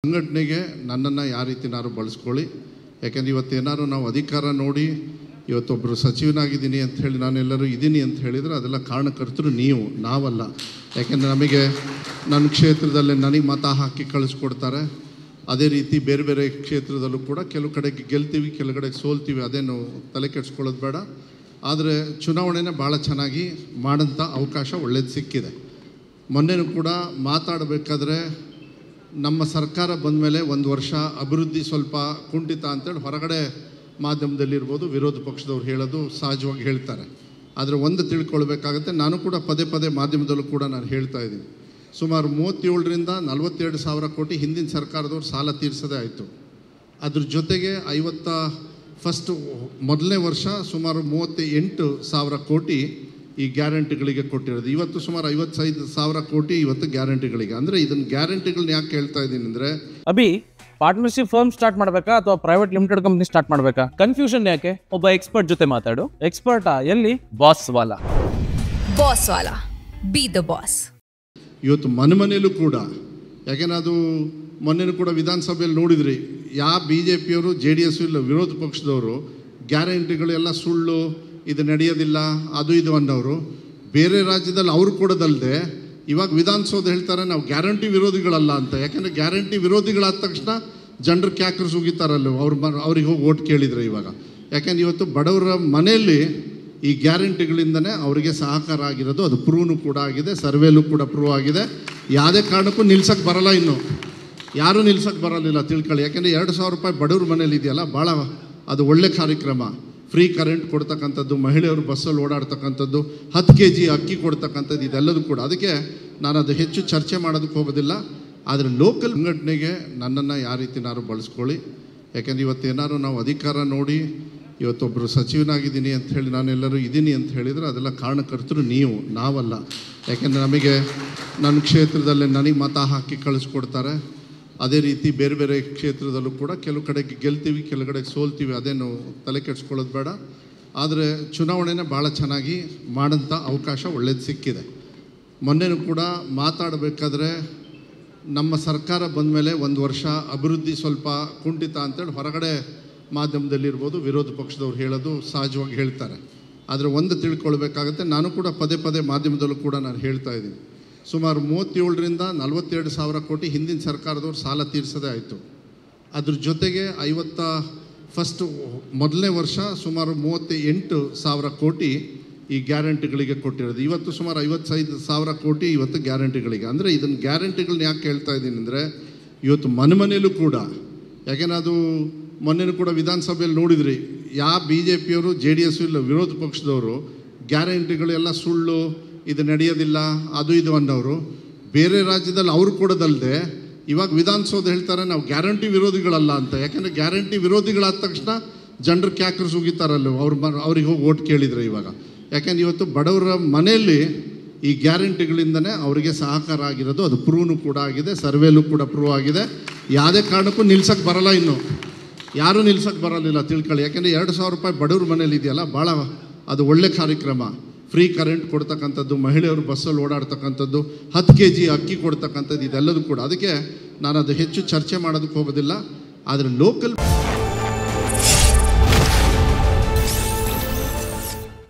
ಸಂಘಟನೆಗೆ ನನ್ನನ್ನು ಯಾವ ರೀತಿನಾದ್ರು ಬಳಸ್ಕೊಳ್ಳಿ. ಯಾಕೆಂದರೆ ಇವತ್ತೇನಾದ್ರು ನಾವು ಅಧಿಕಾರ ನೋಡಿ ಇವತ್ತೊಬ್ಬರು ಸಚಿವನಾಗಿದ್ದೀನಿ ಅಂತ ಹೇಳಿ ನಾನೆಲ್ಲರೂ ಇದ್ದೀನಿ ಅಂತ ಹೇಳಿದರೆ ಅದೆಲ್ಲ ಕಾರಣಕರ್ತರು ನೀವು, ನಾವಲ್ಲ. ಯಾಕೆಂದರೆ ನಮಗೆ ನನ್ನ ಕ್ಷೇತ್ರದಲ್ಲಿ ನನಗೆ ಮತ ಹಾಕಿ ಕಳಿಸ್ಕೊಡ್ತಾರೆ. ಅದೇ ರೀತಿ ಬೇರೆ ಬೇರೆ ಕ್ಷೇತ್ರದಲ್ಲೂ ಕೂಡ ಕೆಲವು ಕಡೆಗೆ ಗೆಲ್ತೀವಿ, ಕೆಲವು ಕಡೆಗೆ ಸೋಲ್ತೀವಿ, ಅದೇನು ತಲೆ ಕೆಡಿಸ್ಕೊಳ್ಳೋದು ಬೇಡ. ಆದರೆ ಚುನಾವಣೆನೇ ಭಾಳ ಚೆನ್ನಾಗಿ ಮಾಡೋಂಥ ಅವಕಾಶ ಒಳ್ಳೇದು ಸಿಕ್ಕಿದೆ. ಮೊನ್ನೆನೂ ಕೂಡ ಮಾತಾಡಬೇಕಾದ್ರೆ ನಮ್ಮ ಸರ್ಕಾರ ಬಂದ ಮೇಲೆ ಒಂದು ವರ್ಷ ಅಭಿವೃದ್ಧಿ ಸ್ವಲ್ಪ ಕುಂಠಿತ ಅಂತೇಳಿ ಹೊರಗಡೆ ಮಾಧ್ಯಮದಲ್ಲಿರ್ಬೋದು ವಿರೋಧ ಪಕ್ಷದವ್ರು ಹೇಳೋದು ಸಹಜವಾಗಿ ಹೇಳ್ತಾರೆ. ಆದರೆ ಒಂದು ತಿಳ್ಕೊಳ್ಬೇಕಾಗತ್ತೆ, ನಾನು ಕೂಡ ಪದೇ ಪದೇ ಮಾಧ್ಯಮದಲ್ಲೂ ಕೂಡ ನಾನು ಹೇಳ್ತಾ ಇದ್ದೀನಿ. ಸುಮಾರು 37ರಿಂದ 42 ಸಾವಿರ ಕೋಟಿ ಹಿಂದಿನ ಸರ್ಕಾರದವ್ರು ಸಾಲ ತೀರಿಸೋದೇ ಆಯಿತು. ಅದ್ರ ಜೊತೆಗೆ ಮೊದಲನೇ ವರ್ಷ ಸುಮಾರು 38 ಸಾವಿರ ಕೋಟಿ ಈ ಗ್ಯಾರಂಟಿಗಳಿಗೆ ಕೊಟ್ಟಿರೋದು. ಇವತ್ತು ಸುಮಾರು 55 ಸಾವಿರ ಕೋಟಿ ಇವತ್ತು ಗ್ಯಾರಂಟಿಗಳಿಗೆ. ಅಂದರೆ ಇದನ್ನು ಗ್ಯಾರಂಟಿಗಳನ್ನ ಯಾಕೆ ಹೇಳ್ತಾ ಇದ್ದೀನಿ ಅಂದರೆ, ಅಭಿ ಪಾರ್ಟ್ನರ್ಶಿಪ್ ಫರ್ಮ್ ಸ್ಟಾರ್ಟ್ ಮಾಡಬೇಕಾ ಅಥವಾ ಪ್ರೈವೇಟ್ ಲಿಮಿಟೆಡ್ ಕಂಪ್ನಿ ಸ್ಟಾರ್ಟ್ ಮಾಡಬೇಕಾ? ಕನ್ಫ್ಯೂಷನ್ ಯಾಕೆ? ಒಬ್ಬ ಎಕ್ಸ್ಪರ್ಟ್ ಜೊತೆ ಮಾತಾಡು. ಎಕ್ಸ್ಪರ್ಟಾ? ಎಲ್ಲಿ? Boss Vala. B the boss. ಇವತ್ತು ಮನೆಯಲ್ಲೂ ಕೂಡ, ಯಾಕೆಂದ್ರೆ ಅದು ಮೊನ್ನೆನೂ ಕೂಡ ವಿಧಾನಸಭೆಯಲ್ಲಿ ನೋಡಿದ್ರಿ, ಯಾವ BJPಯವರು JDS ಇಲ್ಲ ವಿರೋಧ ಪಕ್ಷದವರು ಗ್ಯಾರಂಟಿಗಳೆಲ್ಲ ಸುಳ್ಳು, ಇದು ನಡೆಯೋದಿಲ್ಲ, ಅದು ಇದು ಅನ್ನೋರು. ಬೇರೆ ರಾಜ್ಯದಲ್ಲಿ ಅವರು ಕೊಡೋದಲ್ಲದೆ ಇವಾಗ ವಿಧಾನಸೌಧ ಹೇಳ್ತಾರೆ ನಾವು ಗ್ಯಾರಂಟಿ ವಿರೋಧಿಗಳಲ್ಲ ಅಂತ. ಯಾಕೆಂದರೆ ಗ್ಯಾರಂಟಿ ವಿರೋಧಿಗಳಾದ ತಕ್ಷಣ ಜನರು ಕ್ಯಾಕರ್ಸ್ ಉಗಿತಾರಲ್ಲ, ಅವ್ರಿಗೆ ಹೋಗಿ ಓಟ್ ಕೇಳಿದರೆ ಇವಾಗ. ಯಾಕೆಂದ್ರೆ ಇವತ್ತು ಬಡವರ ಮನೆಯಲ್ಲಿ ಈ ಗ್ಯಾರಂಟಿಗಳಿಂದನೇ ಅವರಿಗೆ ಸಹಕಾರ ಆಗಿರೋದು. ಅದು ಪ್ರೂವ್ನು ಕೂಡ ಆಗಿದೆ, ಸರ್ವೇಲೂ ಕೂಡ ಪ್ರೂವ್ ಆಗಿದೆ. ಯಾವುದೇ ಕಾರಣಕ್ಕೂ ನಿಲ್ಸಕ್ಕೆ ಬರಲ್ಲ, ಇನ್ನು ಯಾರೂ ನಿಲ್ಸಕ್ಕೆ ಬರಲಿಲ್ಲ, ತಿಳ್ಕೊಳ್ಳಿ. ಯಾಕೆಂದರೆ 2,000 ರೂಪಾಯಿ ಬಡವ್ರ ಮನೇಲಿ ಇದೆಯಲ್ಲ, ಭಾಳ ಅದು ಒಳ್ಳೆ ಕಾರ್ಯಕ್ರಮ. ಫ್ರೀ ಕರೆಂಟ್ ಕೊಡ್ತಕ್ಕಂಥದ್ದು, ಮಹಿಳೆಯರು ಬಸ್ಸಲ್ಲಿ ಓಡಾಡ್ತಕ್ಕಂಥದ್ದು, 10 kg ಅಕ್ಕಿ ಕೊಡ್ತಕ್ಕಂಥದ್ದು, ಇದೆಲ್ಲದೂ ಕೂಡ. ಅದಕ್ಕೆ ನಾನು ಅದು ಹೆಚ್ಚು ಚರ್ಚೆ ಮಾಡೋದಕ್ಕೆ ಹೋಗೋದಿಲ್ಲ. ಆದರೆ ಲೋಕಲ್ ಸಂಘಟನೆಗೆ ನನ್ನನ್ನು ಯಾವ ರೀತಿನಾದ್ರು ಬಳಸ್ಕೊಳ್ಳಿ. ಯಾಕೆಂದರೆ ಇವತ್ತೇನಾದ್ರು ನಾವು ಅಧಿಕಾರ ನೋಡಿ ಇವತ್ತೊಬ್ಬರು ಸಚಿವನಾಗಿದ್ದೀನಿ ಅಂತ ಹೇಳಿ ನಾನೆಲ್ಲರೂ ಇದ್ದೀನಿ ಅಂತ ಹೇಳಿದರೆ ಅದೆಲ್ಲ ಕಾರಣಕರ್ತರು ನೀವು, ನಾವಲ್ಲ. ಯಾಕೆಂದರೆ ನಮಗೆ ನನ್ನ ಕ್ಷೇತ್ರದಲ್ಲಿ ನನಗೆ ಮತ ಹಾಕಿ ಕಳಿಸ್ಕೊಡ್ತಾರೆ. ಅದೇ ರೀತಿ ಬೇರೆ ಬೇರೆ ಕ್ಷೇತ್ರದಲ್ಲೂ ಕೂಡ ಕೆಲವು ಕಡೆಗೆ ಗೆಲ್ತೀವಿ, ಕೆಲವು ಕಡೆಗೆ ಸೋಲ್ತೀವಿ, ಅದೇನು ತಲೆ ಕೆಡಿಸ್ಕೊಳ್ಳೋದು ಬೇಡ. ಆದರೆ ಚುನಾವಣೆನೇ ಭಾಳ ಚೆನ್ನಾಗಿ ಮಾಡೋಂಥ ಅವಕಾಶ ಒಳ್ಳೇದು ಸಿಕ್ಕಿದೆ. ಮೊನ್ನೆನೂ ಕೂಡ ಮಾತಾಡಬೇಕಾದ್ರೆ ನಮ್ಮ ಸರ್ಕಾರ ಬಂದ ಮೇಲೆ ಒಂದು ವರ್ಷ ಅಭಿವೃದ್ಧಿ ಸ್ವಲ್ಪ ಕುಂಠಿತ ಅಂತೇಳಿ ಹೊರಗಡೆ ಮಾಧ್ಯಮದಲ್ಲಿರ್ಬೋದು ವಿರೋಧ ಪಕ್ಷದವ್ರು ಹೇಳೋದು ಸಹಜವಾಗಿ ಹೇಳ್ತಾರೆ. ಆದರೆ ಒಂದು ತಿಳ್ಕೊಳ್ಬೇಕಾಗತ್ತೆ, ನಾನು ಕೂಡ ಪದೇ ಪದೇ ಮಾಧ್ಯಮದಲ್ಲೂ ಕೂಡ ನಾನು ಹೇಳ್ತಾ ಇದ್ದೀನಿ. ಸುಮಾರು 37ರಿಂದ 42 ಸಾವಿರ ಕೋಟಿ ಹಿಂದಿನ ಸರ್ಕಾರದವ್ರು ಸಾಲ ತೀರಿಸೋದೇ ಆಯಿತು. ಅದ್ರ ಜೊತೆಗೆ ಮೊದಲನೇ ವರ್ಷ ಸುಮಾರು 38 ಸಾವಿರ ಕೋಟಿ ಈ ಗ್ಯಾರಂಟಿಗಳಿಗೆ ಕೊಟ್ಟಿರೋದು. ಇವತ್ತು ಸುಮಾರು 55 ಸಾವಿರ ಕೋಟಿ ಇವತ್ತು ಗ್ಯಾರಂಟಿಗಳಿಗೆ. ಅಂದರೆ ಇದನ್ನು ಗ್ಯಾರಂಟಿಗಳನ್ನ ಯಾಕೆ ಹೇಳ್ತಾ ಇದ್ದೀನಿ ಅಂದರೆ, ಇವತ್ತು ಮನೆಯಲ್ಲೂ ಕೂಡ, ಯಾಕೆಂದರೆ ಅದು ಮೊನ್ನೆನೂ ಕೂಡ ವಿಧಾನಸಭೆಯಲ್ಲಿ ನೋಡಿದ್ರಿ, ಯಾವ BJPಯವರು JDS ಇಲ್ಲ ವಿರೋಧ ಪಕ್ಷದವರು ಗ್ಯಾರಂಟಿಗಳೆಲ್ಲ ಸುಳ್ಳು, ಇದು ನಡೆಯೋದಿಲ್ಲ, ಅದು ಇದು ಅನ್ನೋರು. ಬೇರೆ ರಾಜ್ಯದಲ್ಲಿ ಅವರು ಕೊಡೋದಲ್ಲದೆ ಇವಾಗ ವಿಧಾನಸೌಧ ಹೇಳ್ತಾರೆ ನಾವು ಗ್ಯಾರಂಟಿ ವಿರೋಧಿಗಳಲ್ಲ ಅಂತ. ಯಾಕೆಂದರೆ ಗ್ಯಾರಂಟಿ ವಿರೋಧಿಗಳಾದ ತಕ್ಷಣ ಜನರು ಕ್ಯಾಕರ್ಸ್ ಉಗಿತಾರಲ್ಲ, ಅವ್ರಿಗೆ ಹೋಗಿ ಓಟ್ ಕೇಳಿದರೆ ಇವಾಗ. ಯಾಕೆಂದರೆ ಇವತ್ತು ಬಡವರ ಮನೆಯಲ್ಲಿ ಈ ಗ್ಯಾರಂಟಿಗಳಿಂದನೇ ಅವರಿಗೆ ಸಹಕಾರ ಆಗಿರೋದು. ಅದು ಪ್ರೂವ್ನು ಕೂಡ ಆಗಿದೆ, ಸರ್ವೇಲೂ ಕೂಡ ಪ್ರೂವ್ ಆಗಿದೆ. ಯಾವುದೇ ಕಾರಣಕ್ಕೂ ನಿಲ್ಸಕ್ಕೆ ಬರಲ್ಲ, ಇನ್ನು ಯಾರೂ ನಿಲ್ಸಕ್ಕೆ ಬರಲಿಲ್ಲ, ತಿಳ್ಕೊಳ್ಳಿ. ಯಾಕೆಂದರೆ 2,000 ರೂಪಾಯಿ ಬಡವ್ರ ಮನೇಲಿ ಇದೆಯಲ್ಲ, ಭಾಳ ಅದು ಒಳ್ಳೆ ಕಾರ್ಯಕ್ರಮ. ಫ್ರೀ ಕರೆಂಟ್ ಕೊಡ್ತಕ್ಕಂಥದ್ದು, ಮಹಿಳೆಯರು ಬಸ್ಸಲ್ಲಿ ಓಡಾಡ್ತಕ್ಕಂಥದ್ದು, 10 kg ಅಕ್ಕಿ ಕೊಡ್ತಕ್ಕಂಥದ್ದು, ಇದೆಲ್ಲದೂ ಕೂಡ. ಅದಕ್ಕೆ ನಾನು ಅದು ಹೆಚ್ಚು ಚರ್ಚೆ ಮಾಡೋದಕ್ಕೆ ಹೋಗೋದಿಲ್ಲ. ಆದರೆ ಲೋಕಲ್